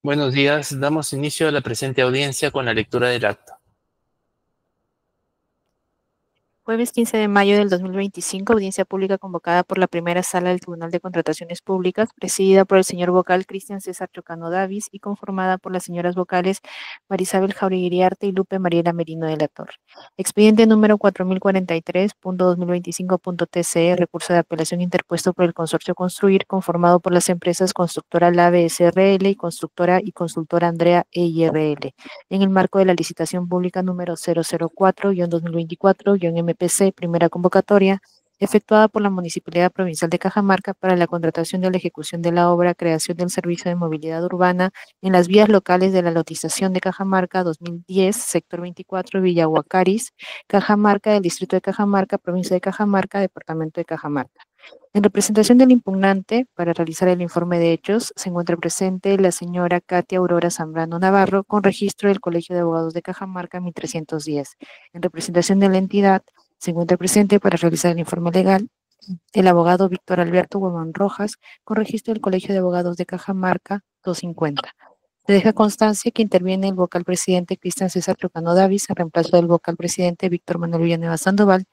Buenos días. Damos inicio a la presente audiencia con la lectura del acto. Jueves 15 de mayo del 2025, audiencia pública convocada por la primera sala del Tribunal de Contrataciones Públicas, presidida por el señor vocal Cristian César Chocano Davis y conformada por las señoras vocales Marisabel Jauregui Iriarte y Lupe Mariela Merino de la Torre. Expediente número 4043.2025.TCE, recurso de apelación interpuesto por el Consorcio Construir, conformado por las empresas Constructora Lave S.R.L. y Constructora y Consultora Andrea E.I.R.L., en el marco de la licitación pública número 004-2024-MPC, primera convocatoria, efectuada por la Municipalidad Provincial de Cajamarca para la contratación de la ejecución de la obra creación del servicio de movilidad urbana en las vías locales de la lotización de Cajamarca 2010, sector 24, Villa Huacaris, Cajamarca, del distrito de Cajamarca, provincia de Cajamarca, departamento de Cajamarca. En representación del impugnante, para realizar el informe de hechos, se encuentra presente la señora Katia Aurora Zambrano Navarro, con registro del Colegio de Abogados de Cajamarca 1310. En representación de la entidad, se encuentra presente para realizar el informe legal el abogado Víctor Alberto Huevón Rojas, con registro del Colegio de Abogados de Cajamarca 250. Se deja constancia que interviene el vocal presidente Cristian César Chocano Davis en reemplazo del vocal presidente Víctor Manuel Villanueva Sandoval,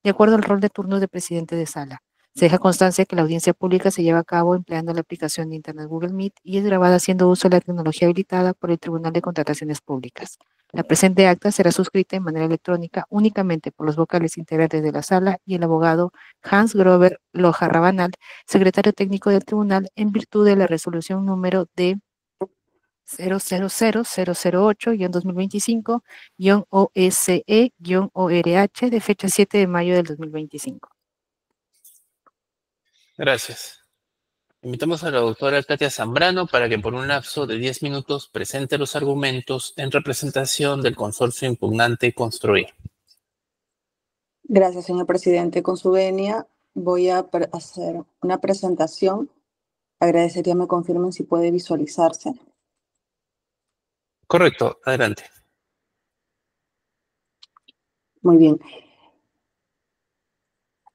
de acuerdo al rol de turno de presidente de sala. Se deja constancia que la audiencia pública se lleva a cabo empleando la aplicación de Internet Google Meet y es grabada haciendo uso de la tecnología habilitada por el Tribunal de Contrataciones Públicas. La presente acta será suscrita de manera electrónica únicamente por los vocales integrantes de la sala y el abogado Hans Grover Loja Rabanal, secretario técnico del tribunal, en virtud de la resolución número D 000-008-2025-OSE-ORH de fecha 7 de mayo del 2025. Gracias. Invitamos a la doctora Katia Zambrano para que por un lapso de 10 minutos presente los argumentos en representación del consorcio impugnante Construir. Gracias, señor presidente. Con su venia, voy a hacer una presentación. Agradecería me confirmen si puede visualizarse. Correcto, adelante. Muy bien.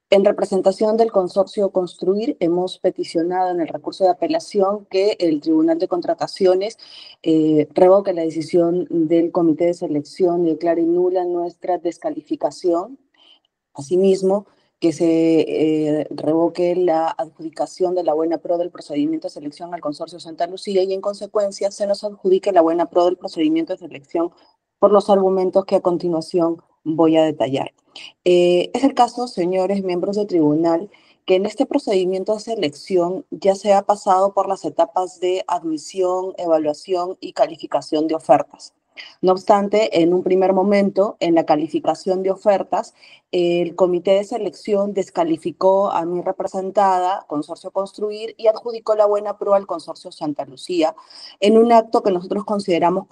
En representación del consorcio Construir, hemos peticionado en el recurso de apelación que el Tribunal de Contrataciones revoque la decisión del Comité de Selección y declare nula nuestra descalificación. Asimismo, que se revoque la adjudicación de la buena pro del procedimiento de selección al Consorcio Santa Lucía y, en consecuencia, se nos adjudique la buena pro del procedimiento de selección por los argumentos que a continuación voy a detallar. Es el caso, señores miembros del tribunal, que en este procedimiento de selección ya se ha pasado por las etapas de admisión, evaluación y calificación de ofertas. No obstante, en un primer momento, en la calificación de ofertas, el comité de selección descalificó a mi representada, Consorcio Construir, y adjudicó la buena pro al Consorcio Santa Lucía, en un acto que nosotros consideramos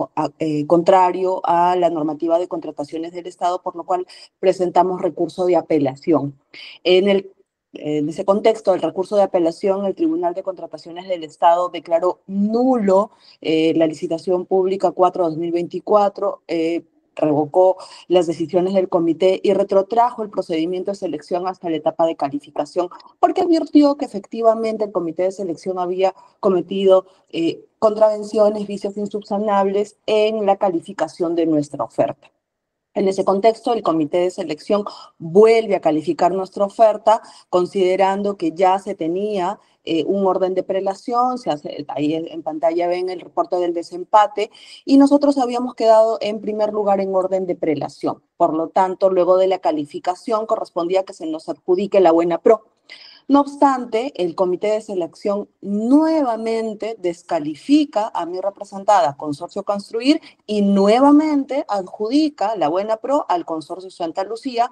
contrario a la normativa de contrataciones del Estado, por lo cual presentamos recurso de apelación. En ese contexto, el recurso de apelación, el Tribunal de Contrataciones del Estado declaró nulo la licitación pública 4-2024, revocó las decisiones del comité y retrotrajo el procedimiento de selección hasta la etapa de calificación, porque advirtió que efectivamente el comité de selección había cometido contravenciones, vicios insubsanables en la calificación de nuestra oferta. En ese contexto, el comité de selección vuelve a calificar nuestra oferta, considerando que ya se tenía un orden de prelación, ahí en pantalla ven el reporte del desempate, y nosotros habíamos quedado en primer lugar en orden de prelación. Por lo tanto, luego de la calificación correspondía que se nos adjudique la buena pro. No obstante, el comité de selección nuevamente descalifica a mi representada, Consorcio Construir, y nuevamente adjudica la buena pro al Consorcio Santa Lucía.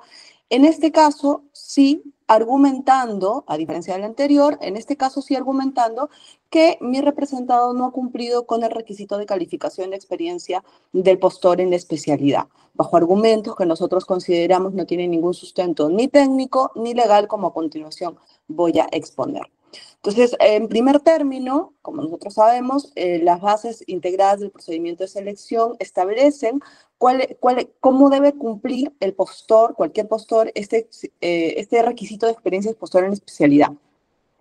En este caso, sí argumentando, a diferencia del anterior, en este caso sí argumentando que mi representado no ha cumplido con el requisito de calificación de experiencia del postor en la especialidad, bajo argumentos que nosotros consideramos no tienen ningún sustento ni técnico ni legal, como a continuación voy a exponer. Entonces, en primer término, como nosotros sabemos, las bases integradas del procedimiento de selección establecen cómo debe cumplir el postor, cualquier postor, este requisito de experiencia de postor en especialidad.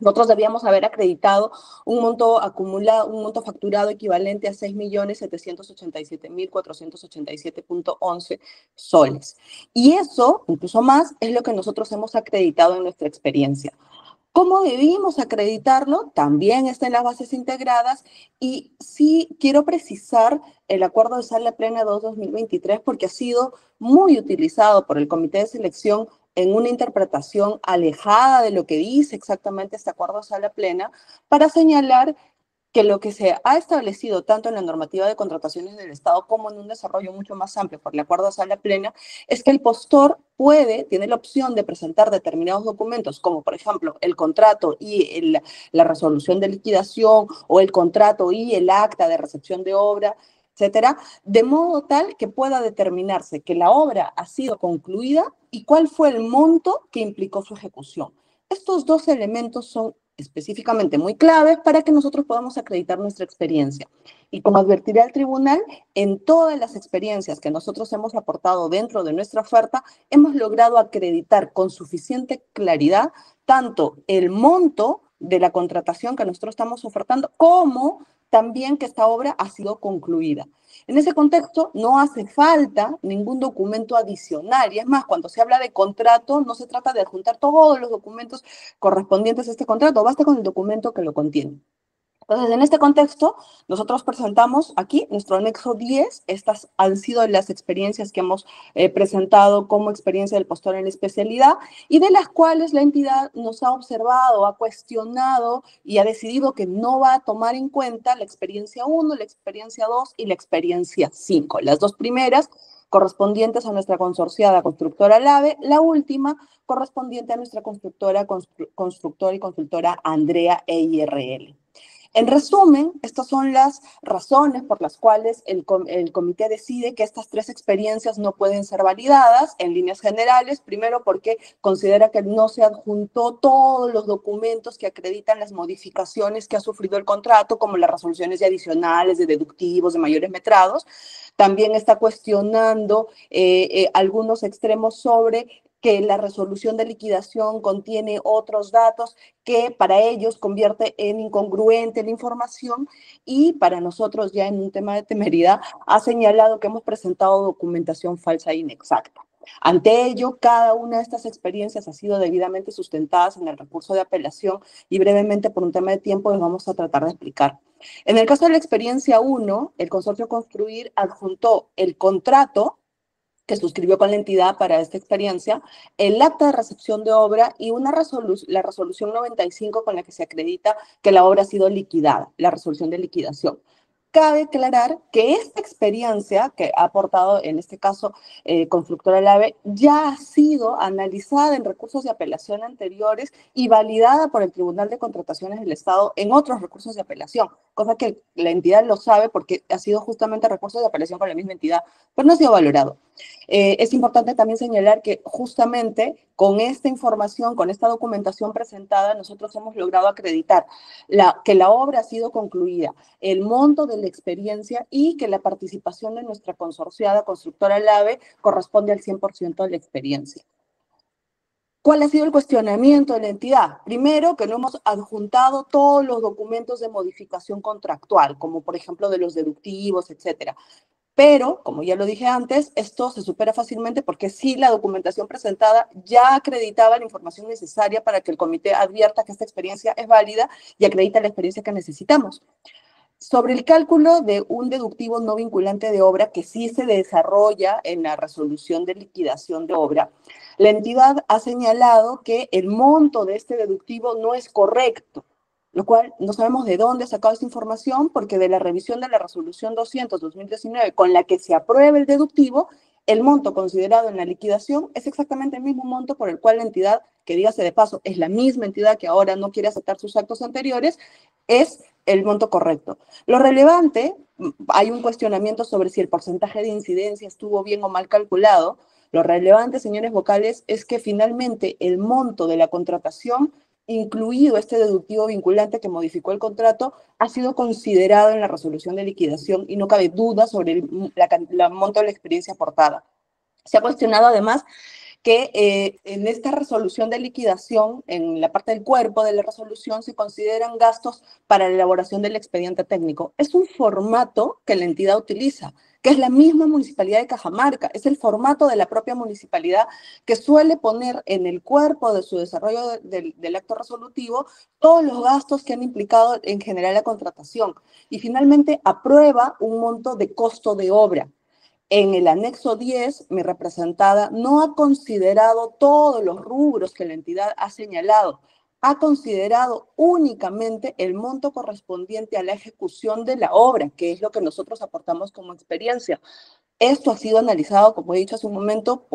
Nosotros debíamos haber acreditado un monto acumulado, un monto facturado equivalente a 6.787.487.11 soles. Y eso, incluso más, es lo que nosotros hemos acreditado en nuestra experiencia. ¿Cómo debimos acreditarlo? También está en las bases integradas y sí quiero precisar el acuerdo de sala plena 2-2023 porque ha sido muy utilizado por el comité de selección en una interpretación alejada de lo que dice exactamente este acuerdo de sala plena para señalar que lo que se ha establecido tanto en la normativa de contrataciones del Estado como en un desarrollo mucho más amplio por el acuerdo de sala plena, es que el postor tiene la opción de presentar determinados documentos, como por ejemplo el contrato y la resolución de liquidación, o el contrato y el acta de recepción de obra, etcétera, de modo tal que pueda determinarse que la obra ha sido concluida y cuál fue el monto que implicó su ejecución. Estos dos elementos son específicamente muy claves para que nosotros podamos acreditar nuestra experiencia. Y como advertiré al tribunal, en todas las experiencias que nosotros hemos aportado dentro de nuestra oferta, hemos logrado acreditar con suficiente claridad tanto el monto de la contratación que nosotros estamos ofertando, como también que esta obra ha sido concluida. En ese contexto, no hace falta ningún documento adicional. Y es más, cuando se habla de contrato, no se trata de adjuntar todos los documentos correspondientes a este contrato, basta con el documento que lo contiene. Entonces, en este contexto, nosotros presentamos aquí nuestro anexo 10. Estas han sido las experiencias que hemos presentado como experiencia del postor en la especialidad y de las cuales la entidad nos ha observado, ha cuestionado y ha decidido que no va a tomar en cuenta la experiencia 1, la experiencia 2 y la experiencia 5. Las dos primeras correspondientes a nuestra consorciada constructora LAVE, la última correspondiente a nuestra constructora y consultora Andrea EIRL. En resumen, estas son las razones por las cuales el comité decide que estas tres experiencias no pueden ser validadas en líneas generales. Primero, porque considera que no se adjuntó todos los documentos que acreditan las modificaciones que ha sufrido el contrato, como las resoluciones de adicionales, de deductivos, de mayores metrados. También está cuestionando algunos extremos sobre que la resolución de liquidación contiene otros datos que para ellos convierte en incongruente la información, y para nosotros, ya en un tema de temeridad, ha señalado que hemos presentado documentación falsa e inexacta. Ante ello, cada una de estas experiencias ha sido debidamente sustentadas en el recurso de apelación y brevemente, por un tema de tiempo, les vamos a tratar de explicar. En el caso de la experiencia 1, el consorcio Construir adjuntó el contrato que suscribió con la entidad para esta experiencia, el acta de recepción de obra y la resolución 95 con la que se acredita que la obra ha sido liquidada, la resolución de liquidación. Cabe aclarar que esta experiencia que ha aportado, en este caso, Constructora LAVE, ya ha sido analizada en recursos de apelación anteriores y validada por el Tribunal de Contrataciones del Estado en otros recursos de apelación, cosa que la entidad lo sabe porque ha sido justamente recursos de apelación con la misma entidad, pero no ha sido valorado. Es importante también señalar que justamente con esta información, con esta documentación presentada, nosotros hemos logrado acreditar que la obra ha sido concluida, el monto de la experiencia y que la participación de nuestra consorciada constructora LAVE corresponde al 100% de la experiencia. ¿Cuál ha sido el cuestionamiento de la entidad? Primero, que no hemos adjuntado todos los documentos de modificación contractual, como por ejemplo de los deductivos, etcétera. Pero, como ya lo dije antes, esto se supera fácilmente porque sí, la documentación presentada ya acreditaba la información necesaria para que el comité advierta que esta experiencia es válida y acredita la experiencia que necesitamos. Sobre el cálculo de un deductivo no vinculante de obra que sí se desarrolla en la resolución de liquidación de obra, la entidad ha señalado que el monto de este deductivo no es correcto, lo cual no sabemos de dónde ha sacado esta información, porque de la revisión de la resolución 200/2019 con la que se aprueba el deductivo, el monto considerado en la liquidación es exactamente el mismo monto por el cual la entidad, que dígase de paso, es la misma entidad que ahora no quiere aceptar sus actos anteriores, es el monto correcto. Lo relevante, hay un cuestionamiento sobre si el porcentaje de incidencia estuvo bien o mal calculado. Lo relevante, señores vocales, es que finalmente el monto de la contratación, incluido este deductivo vinculante que modificó el contrato, ha sido considerado en la resolución de liquidación y no cabe duda sobre el monto de la experiencia aportada. Se ha cuestionado además que en esta resolución de liquidación, en la parte del cuerpo de la resolución, se consideran gastos para la elaboración del expediente técnico. Es un formato que la entidad utiliza, que es la misma Municipalidad de Cajamarca, es el formato de la propia municipalidad que suele poner en el cuerpo de su desarrollo del acto resolutivo todos los gastos que han implicado en general la contratación y finalmente aprueba un monto de costo de obra. En el anexo 10, mi representada no ha considerado todos los rubros que la entidad ha señalado, ha considerado únicamente el monto correspondiente a la ejecución de la obra, que es lo que nosotros aportamos como experiencia. Esto ha sido analizado, como he dicho hace un momento,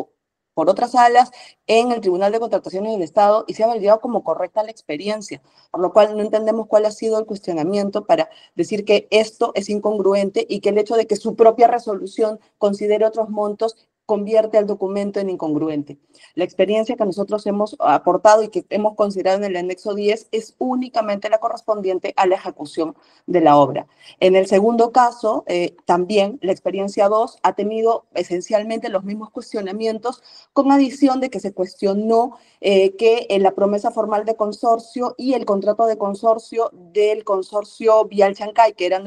por otras salas en el Tribunal de Contrataciones del Estado y se ha validado como correcta la experiencia, por lo cual no entendemos cuál ha sido el cuestionamiento para decir que esto es incongruente y que el hecho de que su propia resolución considere otros montos convierte al documento en incongruente. La experiencia que nosotros hemos aportado y que hemos considerado en el anexo 10 es únicamente la correspondiente a la ejecución de la obra. En el segundo caso, también la experiencia 2 ha tenido esencialmente los mismos cuestionamientos, con adición de que se cuestionó que en la promesa formal de consorcio y el contrato de consorcio del consorcio Vial Chancay, que era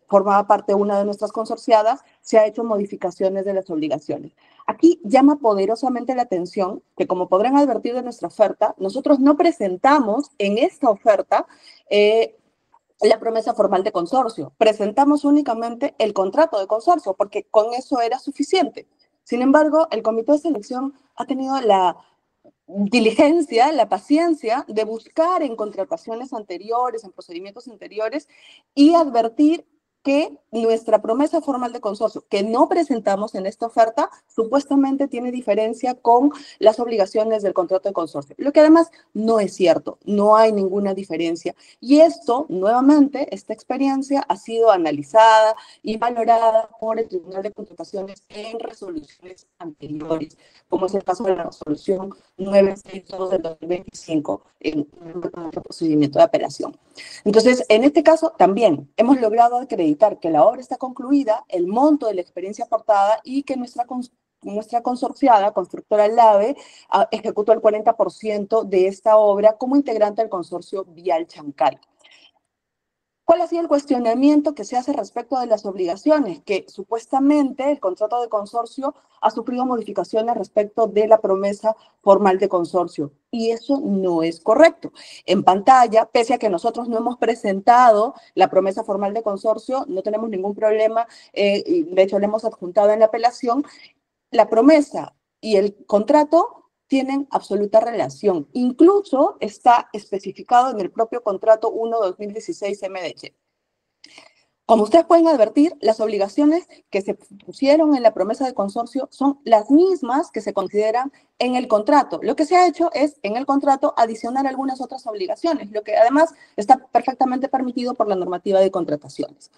formaba parte de una de nuestras consorciadas, se ha hecho modificaciones de las obligaciones. Aquí llama poderosamente la atención que, como podrán advertir de nuestra oferta, nosotros no presentamos en esta oferta la promesa formal de consorcio. Presentamos únicamente el contrato de consorcio, porque con eso era suficiente. Sin embargo, el comité de selección ha tenido la diligencia, la paciencia de buscar en contrataciones anteriores, en procedimientos anteriores, y advertir que nuestra promesa formal de consorcio, que no presentamos en esta oferta, supuestamente tiene diferencia con las obligaciones del contrato de consorcio. Lo que además no es cierto, no hay ninguna diferencia. Y esto, nuevamente, esta experiencia ha sido analizada y valorada por el Tribunal de Contrataciones en resoluciones anteriores, como es el caso de la resolución 962 del 2025 en el procedimiento de apelación. Entonces, en este caso también hemos logrado acreditar que la obra está concluida, el monto de la experiencia aportada y que nuestra consorciada, constructora LAVE, ejecutó el 40% de esta obra como integrante del consorcio Vial Chancay. ¿Cuál ha sido el cuestionamiento que se hace respecto de las obligaciones? Que supuestamente el contrato de consorcio ha sufrido modificaciones respecto de la promesa formal de consorcio. Y eso no es correcto. En pantalla, pese a que nosotros no hemos presentado la promesa formal de consorcio, no tenemos ningún problema, y de hecho la hemos adjuntado en la apelación, la promesa y el contrato tienen absoluta relación. Incluso está especificado en el propio contrato 1-2016 MDC. Como ustedes pueden advertir, las obligaciones que se pusieron en la promesa de consorcio son las mismas que se consideran en el contrato. Lo que se ha hecho es, en el contrato, adicionar algunas otras obligaciones, lo que además está perfectamente permitido por la normativa de contrataciones.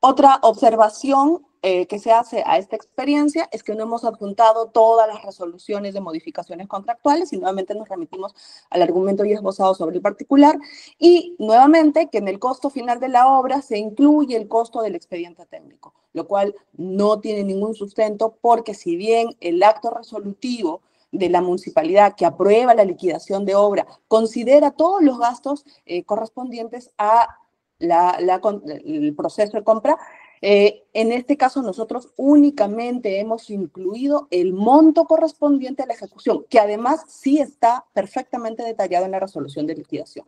Otra observación que se hace a esta experiencia es que no hemos adjuntado todas las resoluciones de modificaciones contractuales y nuevamente nos remitimos al argumento ya esbozado sobre el particular y nuevamente que en el costo final de la obra se incluye el costo del expediente técnico, lo cual no tiene ningún sustento porque si bien el acto resolutivo de la municipalidad que aprueba la liquidación de obra considera todos los gastos correspondientes a el proceso de compra, en este caso nosotros únicamente hemos incluido el monto correspondiente a la ejecución, que además sí está perfectamente detallado en la resolución de liquidación.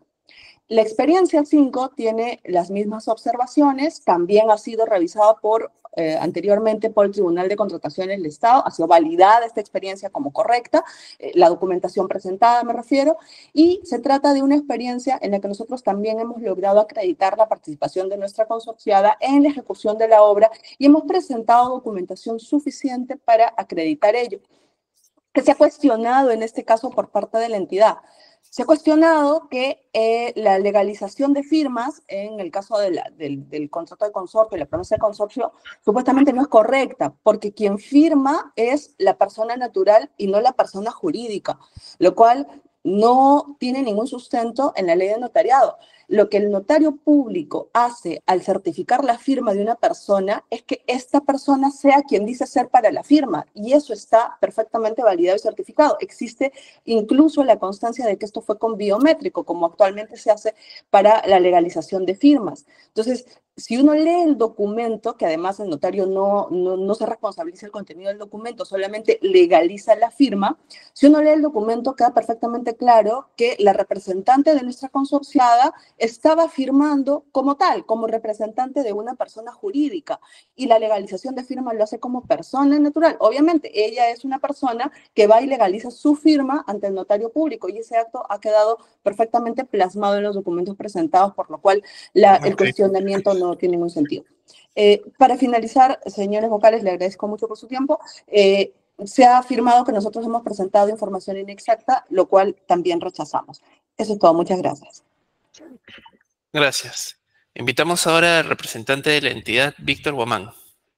La experiencia 5 tiene las mismas observaciones, también ha sido revisada anteriormente por el Tribunal de Contrataciones del Estado, ha sido validada esta experiencia como correcta, la documentación presentada me refiero, y se trata de una experiencia en la que nosotros también hemos logrado acreditar la participación de nuestra consorciada en la ejecución de la obra y hemos presentado documentación suficiente para acreditar ello. Que se ha cuestionado en este caso por parte de la entidad. Se ha cuestionado que la legalización de firmas, en el caso del contrato de consorcio, la promesa de consorcio, supuestamente no es correcta, porque quien firma es la persona natural y no la persona jurídica, lo cual no tiene ningún sustento en la ley de notariado. Lo que el notario público hace al certificar la firma de una persona es que esta persona sea quien dice ser para la firma, y eso está perfectamente validado y certificado. Existe incluso la constancia de que esto fue con biométrico, como actualmente se hace para la legalización de firmas. Entonces, si uno lee el documento, que además el notario no se responsabiliza del contenido del documento, solamente legaliza la firma, si uno lee el documento queda perfectamente claro que la representante de nuestra consorciada estaba firmando como tal, como representante de una persona jurídica, y la legalización de firma lo hace como persona natural. Obviamente, ella es una persona que va y legaliza su firma ante el notario público, y ese acto ha quedado perfectamente plasmado en los documentos presentados, por lo cual el cuestionamiento no tiene ningún sentido. Para finalizar, señores vocales, le agradezco mucho por su tiempo. Se ha afirmado que nosotros hemos presentado información inexacta, lo cual también rechazamos. Eso es todo. Muchas gracias. Gracias. Invitamos ahora al representante de la entidad, Víctor Guamán.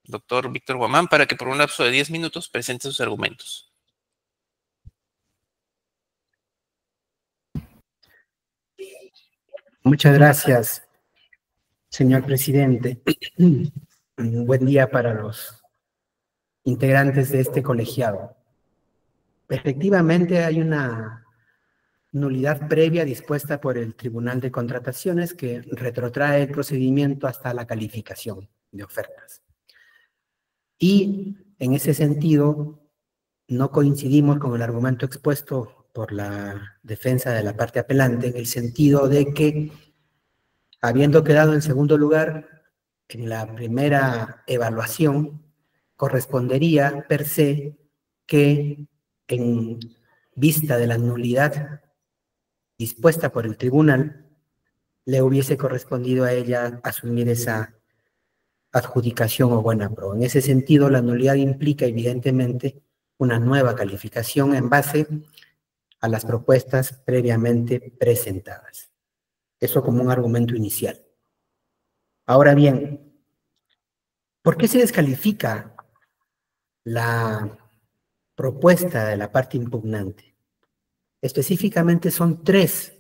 Doctor Víctor Guamán, para que por un lapso de 10 minutos presente sus argumentos. Muchas gracias, señor presidente. Un buen día para los integrantes de este colegiado. Efectivamente, hay una nulidad previa dispuesta por el Tribunal de Contrataciones que retrotrae el procedimiento hasta la calificación de ofertas. Y en ese sentido, no coincidimos con el argumento expuesto por la defensa de la parte apelante, en el sentido de que, habiendo quedado en segundo lugar en la primera evaluación, correspondería per se que, en vista de la nulidad dispuesta por el tribunal, le hubiese correspondido a ella asumir esa adjudicación o buena pro. En ese sentido, la nulidad implica evidentemente una nueva calificación en base a las propuestas previamente presentadas. Eso como un argumento inicial. Ahora bien, ¿por qué se descalifica la propuesta de la parte impugnante? Específicamente son 3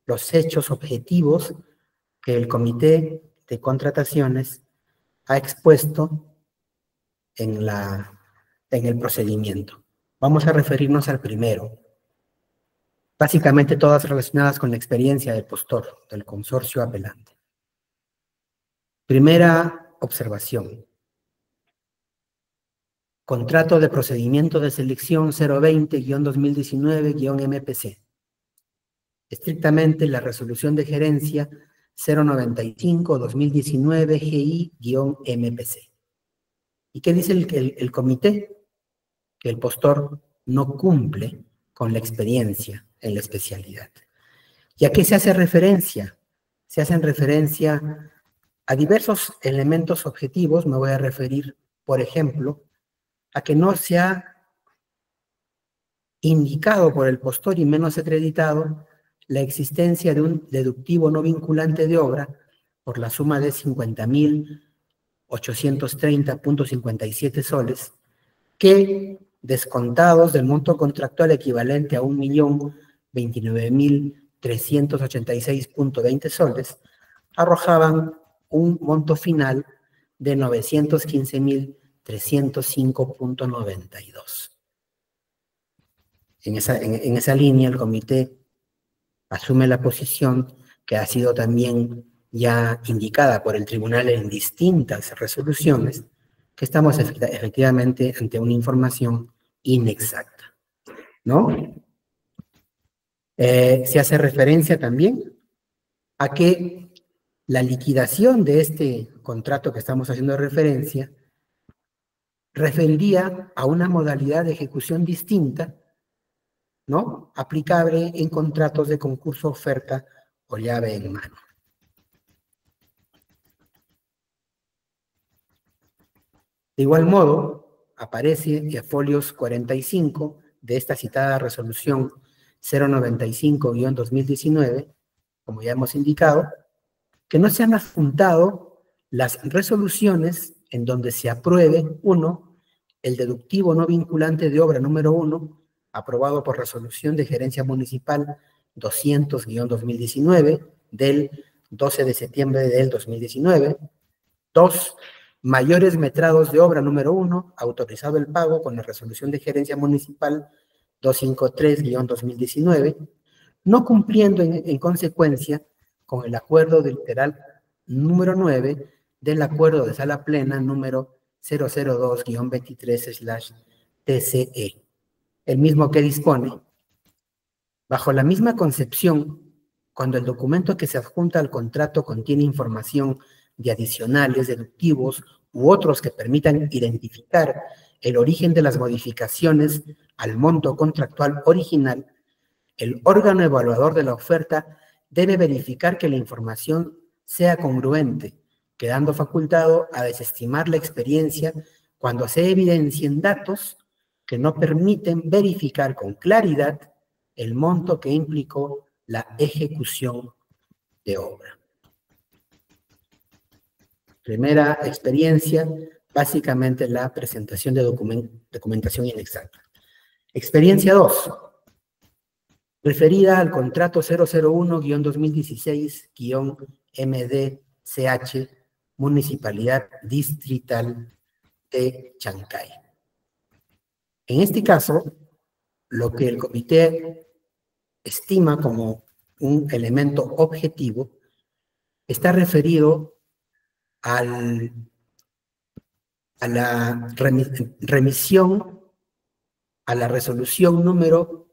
los hechos objetivos que el Comité de Contrataciones ha expuesto en el procedimiento. Vamos a referirnos al primero. Básicamente todas relacionadas con la experiencia del postor, del consorcio apelante. Primera observación. Contrato de procedimiento de selección 020-2019-MPC. Estrictamente la resolución de gerencia 095-2019-GI-MPC. ¿Y qué dice el comité? Que el postor no cumple con la experiencia en la especialidad. ¿Y a qué se hace referencia? Se hacen referencia a diversos elementos objetivos. Me voy a referir, por ejemplo, a que no se ha indicado por el postor y menos acreditado la existencia de un deductivo no vinculante de obra por la suma de 50.830.57 soles, que, descontados del monto contractual equivalente a 1.029.386.20 soles, arrojaban un monto final de 915.305.92. En esa línea, el comité asume la posición que ha sido también ya indicada por el tribunal en distintas resoluciones, que estamos efectivamente ante una información inexacta, ¿no? Se hace referencia también a que la liquidación de este contrato que estamos haciendo referencia referiría a una modalidad de ejecución distinta, ¿no? Aplicable en contratos de concurso, oferta o llave en mano. De igual modo, aparece en folios 45 de esta citada resolución 095-2019, como ya hemos indicado, que no se han adjuntado las resoluciones en donde se apruebe, 1, el deductivo no vinculante de obra número 1, aprobado por resolución de gerencia municipal 200-2019, del 12 de septiembre del 2019. 2. Mayores metrados de obra número 1, autorizado el pago con la resolución de gerencia municipal 253-2019, no cumpliendo en consecuencia con el acuerdo del literal número 9 del acuerdo de sala plena número 002-23/TCE, el mismo que dispone, bajo la misma concepción, cuando el documento que se adjunta al contrato contiene información de adicionales, deductivos u otros que permitan identificar el origen de las modificaciones al monto contractual original, el órgano evaluador de la oferta debe verificar que la información sea congruente, quedando facultado a desestimar la experiencia cuando se evidencien datos que no permiten verificar con claridad el monto que implicó la ejecución de obra. Primera experiencia, básicamente la presentación de documentación inexacta. Experiencia 2, referida al contrato 001-2016-MDCH, Municipalidad Distrital de Chancay. En este caso, lo que el comité estima como un elemento objetivo está referido a la remisión a la resolución número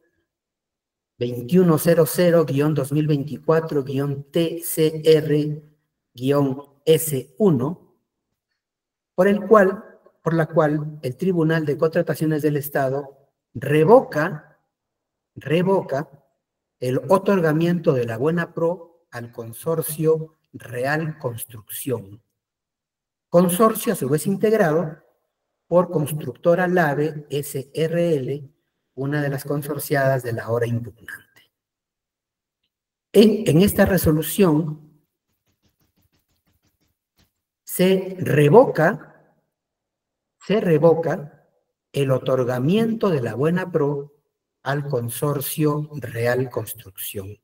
2100-2024-TCR-S1, por la cual el Tribunal de Contrataciones del Estado revoca el otorgamiento de la buena pro al consorcio Real Construcción. Consorcio a su vez integrado por Constructora Lave SRL, una de las consorciadas de la hora impugnante. En esta resolución se revoca el otorgamiento de la buena pro al consorcio Real Construcción,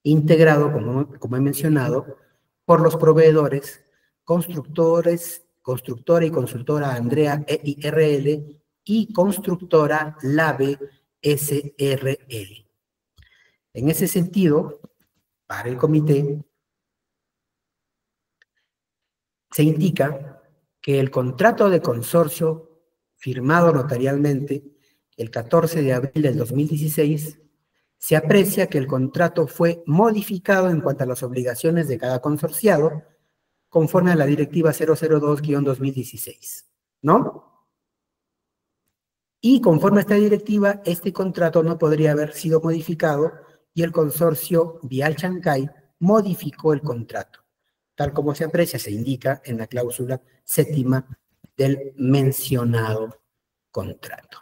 integrado, como he mencionado, por los proveedores, constructora y consultora Andrea EIRL y constructora Lave SRL. En ese sentido, para el comité, se indica que el contrato de consorcio firmado notarialmente el 14 de abril del 2016, se aprecia que el contrato fue modificado en cuanto a las obligaciones de cada consorciado, conforme a la Directiva 002-2016, ¿no? Y conforme a esta directiva, este contrato no podría haber sido modificado y el consorcio Vial Chancay modificó el contrato, tal como se aprecia, se indica en la cláusula séptima del mencionado contrato.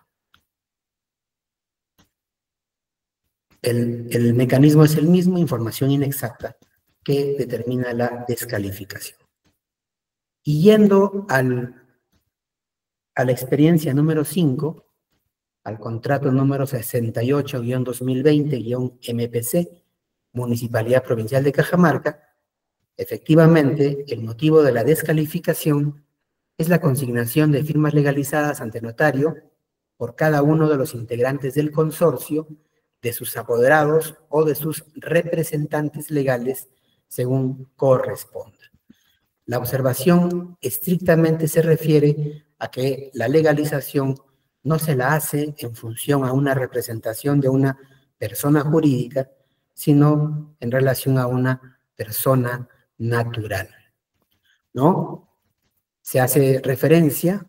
El mecanismo es el mismo, información inexacta que determina la descalificación. Y yendo a la experiencia número 5, al contrato número 68-2020-MPC, Municipalidad Provincial de Cajamarca, efectivamente, el motivo de la descalificación es la consignación de firmas legalizadas ante notario por cada uno de los integrantes del consorcio, de sus apoderados o de sus representantes legales, según corresponda. La observación estrictamente se refiere a que la legalización no se la hace en función a una representación de una persona jurídica, sino en relación a una persona natural, ¿no? Se hace referencia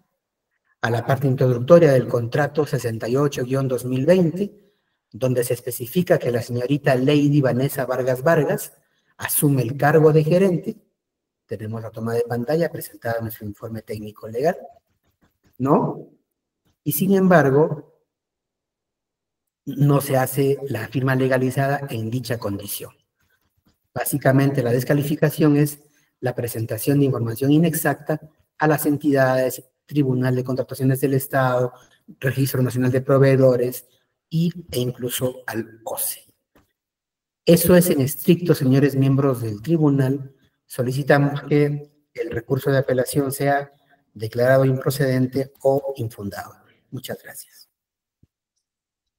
a la parte introductoria del contrato 68-2020, donde se especifica que la señorita Lady Vanessa Vargas Vargas asume el cargo de gerente. Tenemos la toma de pantalla presentada en nuestro informe técnico legal, ¿no? Y sin embargo, no se hace la firma legalizada en dicha condición. Básicamente, la descalificación es la presentación de información inexacta a las entidades, Tribunal de Contrataciones del Estado, Registro Nacional de Proveedores e incluso al OCE. Eso es en estricto, señores miembros del tribunal. Solicitamos que el recurso de apelación sea declarado improcedente o infundado. Muchas gracias.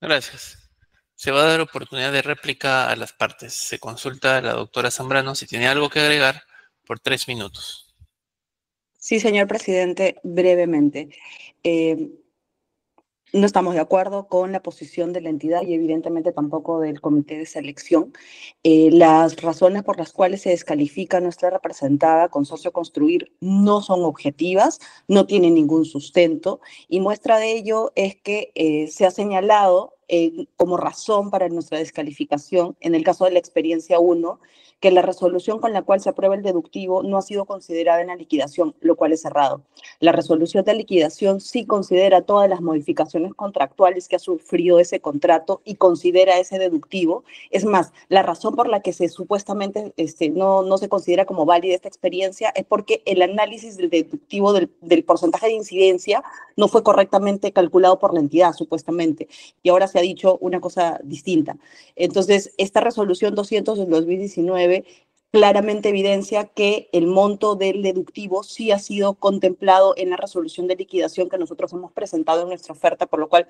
Gracias. Se va a dar oportunidad de réplica a las partes. Se consulta a la doctora Zambrano si tiene algo que agregar por 3 minutos. Sí, señor presidente, brevemente. No estamos de acuerdo con la posición de la entidad y evidentemente tampoco del comité de selección. Las razones por las cuales se descalifica nuestra representada Consorcio Construir no son objetivas, no tienen ningún sustento y muestra de ello es que se ha señalado como razón para nuestra descalificación, en el caso de la experiencia 1, que la resolución con la cual se aprueba el deductivo no ha sido considerada en la liquidación, lo cual es errado. La resolución de liquidación sí considera todas las modificaciones contractuales que ha sufrido ese contrato y considera ese deductivo. Es más, la razón por la que supuestamente no se considera como válida esta experiencia es porque el análisis del deductivo del porcentaje de incidencia no fue correctamente calculado por la entidad, supuestamente, y ahora se ha dicho una cosa distinta. Entonces, esta resolución 200 del 2019 claramente evidencia que el monto del deductivo sí ha sido contemplado en la resolución de liquidación que nosotros hemos presentado en nuestra oferta, por lo cual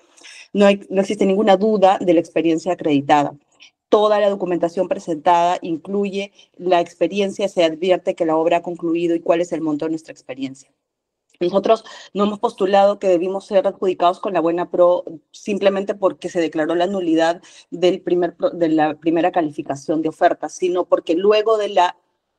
no existe ninguna duda de la experiencia acreditada. Toda la documentación presentada incluye la experiencia, se advierte que la obra ha concluido y cuál es el monto de nuestra experiencia. Nosotros no hemos postulado que debimos ser adjudicados con la buena pro simplemente porque se declaró la nulidad de la primera calificación de oferta, sino porque luego de la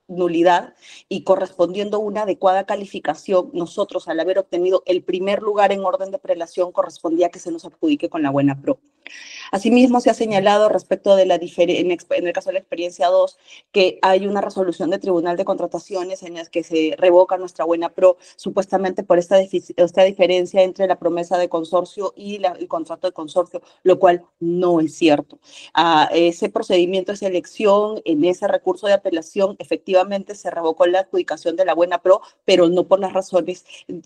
nulidad y correspondiendo a una adecuada calificación, nosotros al haber obtenido el primer lugar en orden de prelación correspondía que se nos adjudique con la buena pro. Asimismo, se ha señalado respecto de en el caso de la experiencia 2, que hay una resolución de Tribunal de Contrataciones en la que se revoca nuestra buena pro, supuestamente por esta diferencia entre la promesa de consorcio y el contrato de consorcio, lo cual no es cierto. Ese procedimiento de selección, en ese recurso de apelación, efectivamente se revocó la adjudicación de la buena pro, pero no por las razones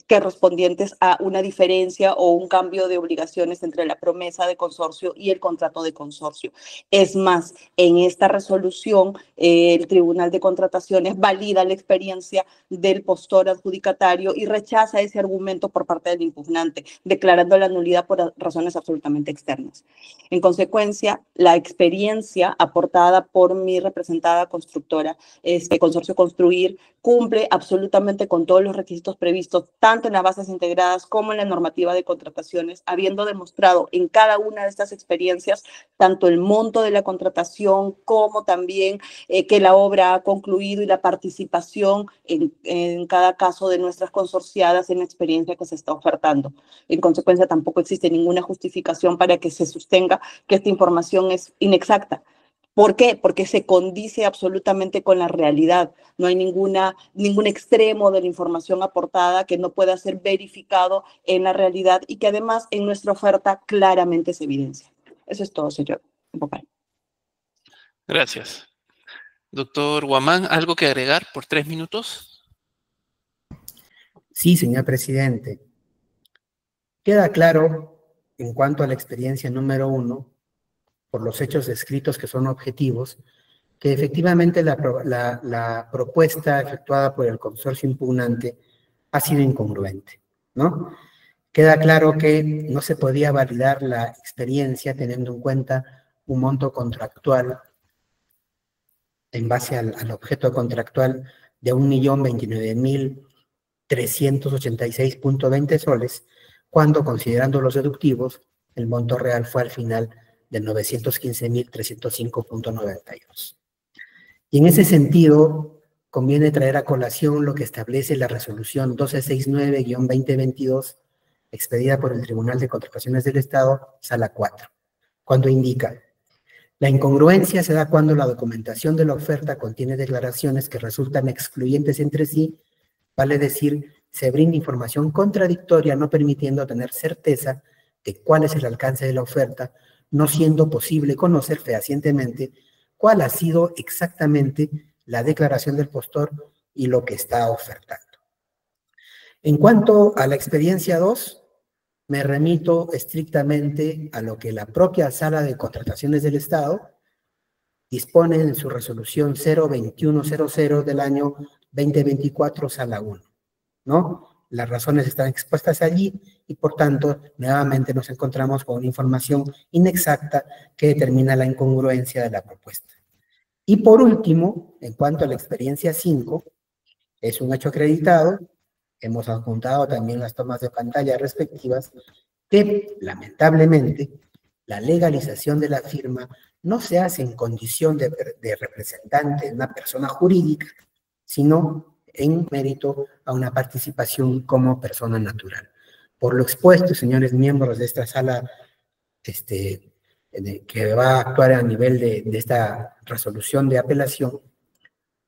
correspondientes a una diferencia o un cambio de obligaciones entre la promesa de consorcio y el contrato de consorcio. Es más, en esta resolución, el Tribunal de Contrataciones valida la experiencia del postor adjudicatario y rechaza ese argumento por parte del impugnante, declarando la nulidad por razones absolutamente externas. En consecuencia, la experiencia aportada por mi representada constructora, Consorcio Construir, cumple absolutamente con todos los requisitos previstos, tanto en las bases integradas como en la normativa de contrataciones, habiendo demostrado en cada una de estas experiencias tanto el monto de la contratación como también que la obra ha concluido y la participación en cada caso de nuestras consorciadas en la experiencia que se está ofertando. En consecuencia, tampoco existe ninguna justificación para que se sostenga que esta información es inexacta. ¿Por qué? Porque se condice absolutamente con la realidad. No hay ningún extremo de la información aportada que no pueda ser verificado en la realidad y que además en nuestra oferta claramente se evidencia. Eso es todo, señor vocal. Gracias. Doctor Guamán, ¿algo que agregar por 3 minutos? Sí, señor presidente. Queda claro, en cuanto a la experiencia número 1, por los hechos descritos que son objetivos, que efectivamente la propuesta efectuada por el consorcio impugnante ha sido incongruente, ¿no? Queda claro que no se podía validar la experiencia teniendo en cuenta un monto contractual en base al objeto contractual de 1.029.386.20 soles, cuando, considerando los deductivos, el monto real fue al final de 915.305.92. Y en ese sentido, conviene traer a colación lo que establece la resolución 1269-2022, expedida por el Tribunal de Contrataciones del Estado, Sala 4, cuando indica: la incongruencia se da cuando la documentación de la oferta contiene declaraciones que resultan excluyentes entre sí, vale decir, se brinda información contradictoria, no permitiendo tener certeza de cuál es el alcance de la oferta, no siendo posible conocer fehacientemente cuál ha sido exactamente la declaración del postor y lo que está ofertando. En cuanto a la experiencia 2, me remito estrictamente a lo que la propia Sala de Contrataciones del Estado dispone en su resolución 02100 del año 2024, sala 1, ¿no? Las razones están expuestas allí y, por tanto, nuevamente nos encontramos con una información inexacta que determina la incongruencia de la propuesta. Y por último, en cuanto a la experiencia 5, es un hecho acreditado, hemos adjuntado también las tomas de pantalla respectivas, que lamentablemente la legalización de la firma no se hace en condición de representante de una persona jurídica, sino en mérito a una participación como persona natural. Por lo expuesto, señores miembros de esta sala, que va a actuar a nivel de esta resolución de apelación,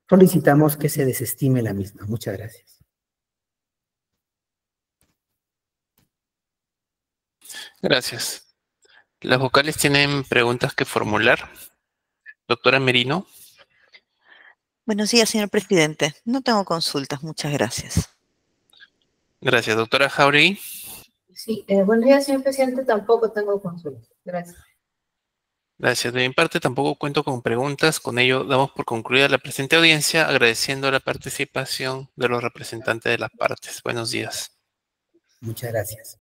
solicitamos que se desestime la misma. Muchas gracias. Gracias. Las vocales tienen preguntas que formular. Doctora Merino. Buenos días, señor presidente. No tengo consultas, muchas gracias. Gracias. Doctora Jauregui. Sí, buenos días, señor presidente. Tampoco tengo consultas. Gracias. Gracias. De mi parte tampoco cuento con preguntas. Con ello damos por concluida la presente audiencia, agradeciendo la participación de los representantes de las partes. Buenos días. Muchas gracias.